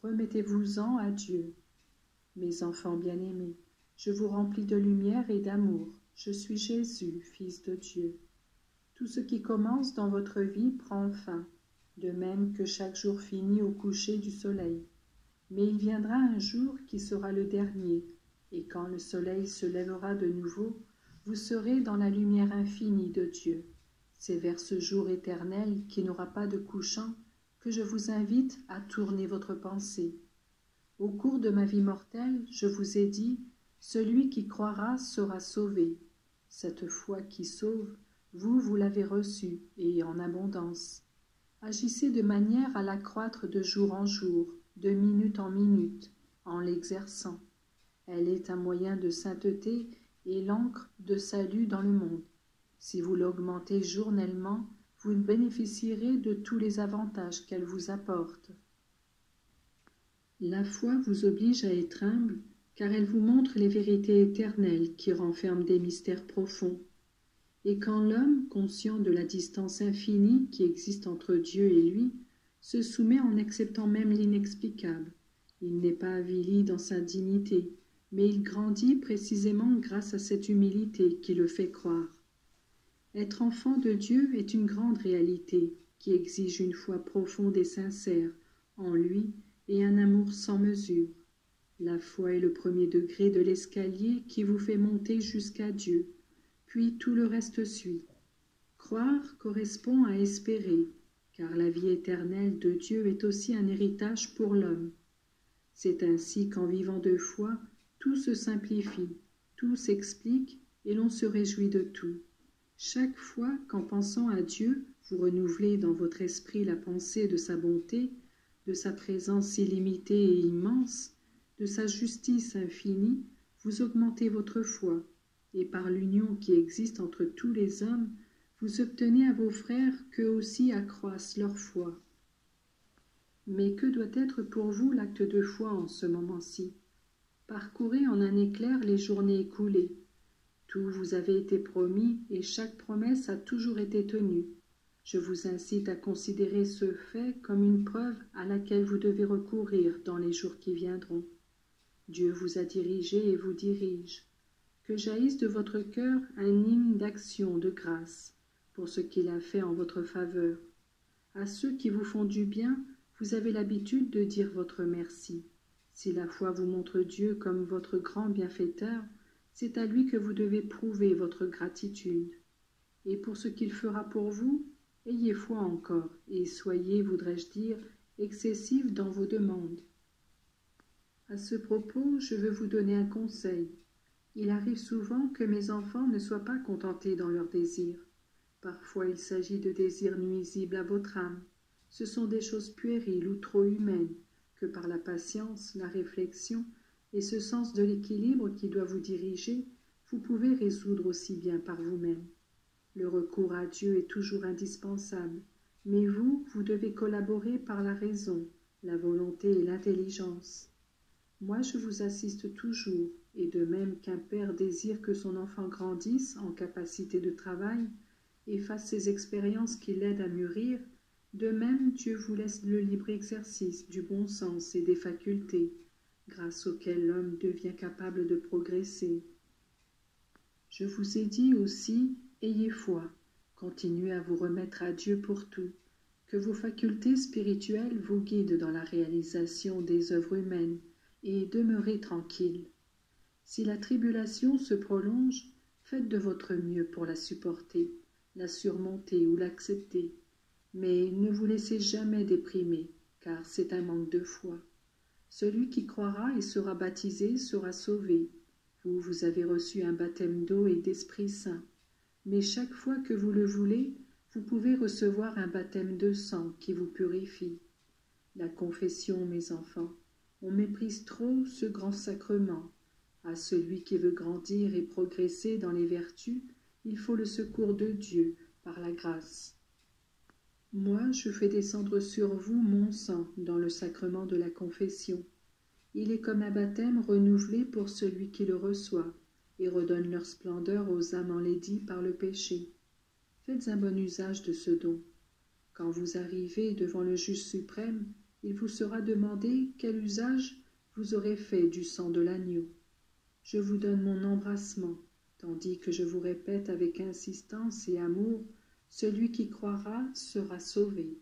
Remettez-vous-en à Dieu. Mes enfants bien-aimés, je vous remplis de lumière et d'amour. Je suis Jésus, Fils de Dieu. Tout ce qui commence dans votre vie prend fin, de même que chaque jour finit au coucher du soleil. Mais il viendra un jour qui sera le dernier, et quand le soleil se lèvera de nouveau, vous serez dans la lumière infinie de Dieu. C'est vers ce jour éternel qui n'aura pas de couchant que je vous invite à tourner votre pensée. Au cours de ma vie mortelle, je vous ai dit, celui qui croira sera sauvé. Cette foi qui sauve, vous l'avez reçue, et en abondance. Agissez de manière à l'accroître de jour en jour, de minute en minute, en l'exerçant. Elle est un moyen de sainteté et l'encre de salut dans le monde. Si vous l'augmentez journellement, vous bénéficierez de tous les avantages qu'elle vous apporte. La foi vous oblige à être humble, car elle vous montre les vérités éternelles qui renferment des mystères profonds. Et quand l'homme, conscient de la distance infinie qui existe entre Dieu et lui, se soumet en acceptant même l'inexplicable, il n'est pas avili dans sa dignité, mais il grandit précisément grâce à cette humilité qui le fait croire. Être enfant de Dieu est une grande réalité qui exige une foi profonde et sincère en lui et un amour sans mesure. La foi est le premier degré de l'escalier qui vous fait monter jusqu'à Dieu, puis tout le reste suit. Croire correspond à espérer, car la vie éternelle de Dieu est aussi un héritage pour l'homme. C'est ainsi qu'en vivant de foi, tout se simplifie, tout s'explique et l'on se réjouit de tout. Chaque fois qu'en pensant à Dieu, vous renouvelez dans votre esprit la pensée de sa bonté, de sa présence illimitée et immense, de sa justice infinie, vous augmentez votre foi, et par l'union qui existe entre tous les hommes, vous obtenez à vos frères qu'eux aussi accroissent leur foi. Mais que doit être pour vous l'acte de foi en ce moment-ci? Parcourez en un éclair les journées écoulées. Tout vous avait été promis et chaque promesse a toujours été tenue. Je vous incite à considérer ce fait comme une preuve à laquelle vous devez recourir dans les jours qui viendront. Dieu vous a dirigé et vous dirige. Que jaillisse de votre cœur un hymne d'action, de grâce, pour ce qu'il a fait en votre faveur. À ceux qui vous font du bien, vous avez l'habitude de dire votre merci. Si la foi vous montre Dieu comme votre grand bienfaiteur, c'est à lui que vous devez prouver votre gratitude. Et pour ce qu'il fera pour vous, ayez foi encore, et soyez, voudrais-je dire, excessif dans vos demandes. À ce propos, je veux vous donner un conseil. Il arrive souvent que mes enfants ne soient pas contentés dans leurs désirs. Parfois il s'agit de désirs nuisibles à votre âme. Ce sont des choses puériles ou trop humaines, que par la patience, la réflexion et ce sens de l'équilibre qui doit vous diriger, vous pouvez résoudre aussi bien par vous-même. Le recours à Dieu est toujours indispensable, mais vous devez collaborer par la raison, la volonté et l'intelligence. Moi, je vous assiste toujours, et de même qu'un père désire que son enfant grandisse en capacité de travail et fasse ses expériences qui l'aident à mûrir, de même Dieu vous laisse le libre exercice du bon sens et des facultés, grâce auxquelles l'homme devient capable de progresser. Je vous ai dit aussi, ayez foi, continuez à vous remettre à Dieu pour tout, que vos facultés spirituelles vous guident dans la réalisation des œuvres humaines, et demeurez tranquille. Si la tribulation se prolonge, faites de votre mieux pour la supporter, la surmonter ou l'accepter, mais ne vous laissez jamais déprimer, car c'est un manque de foi. Celui qui croira et sera baptisé sera sauvé. Vous avez reçu un baptême d'eau et d'Esprit Saint, mais chaque fois que vous le voulez, vous pouvez recevoir un baptême de sang qui vous purifie. La confession, mes enfants, on méprise trop ce grand sacrement. À celui qui veut grandir et progresser dans les vertus, il faut le secours de Dieu par la grâce. Moi, je fais descendre sur vous mon sang dans le sacrement de la confession. Il est comme un baptême renouvelé pour celui qui le reçoit et redonne leur splendeur aux âmes enlaidies par le péché. Faites un bon usage de ce don. Quand vous arrivez devant le juge suprême, il vous sera demandé quel usage vous aurez fait du sang de l'agneau. Je vous donne mon embrassement, tandis que je vous répète avec insistance et amour, celui qui croira sera sauvé.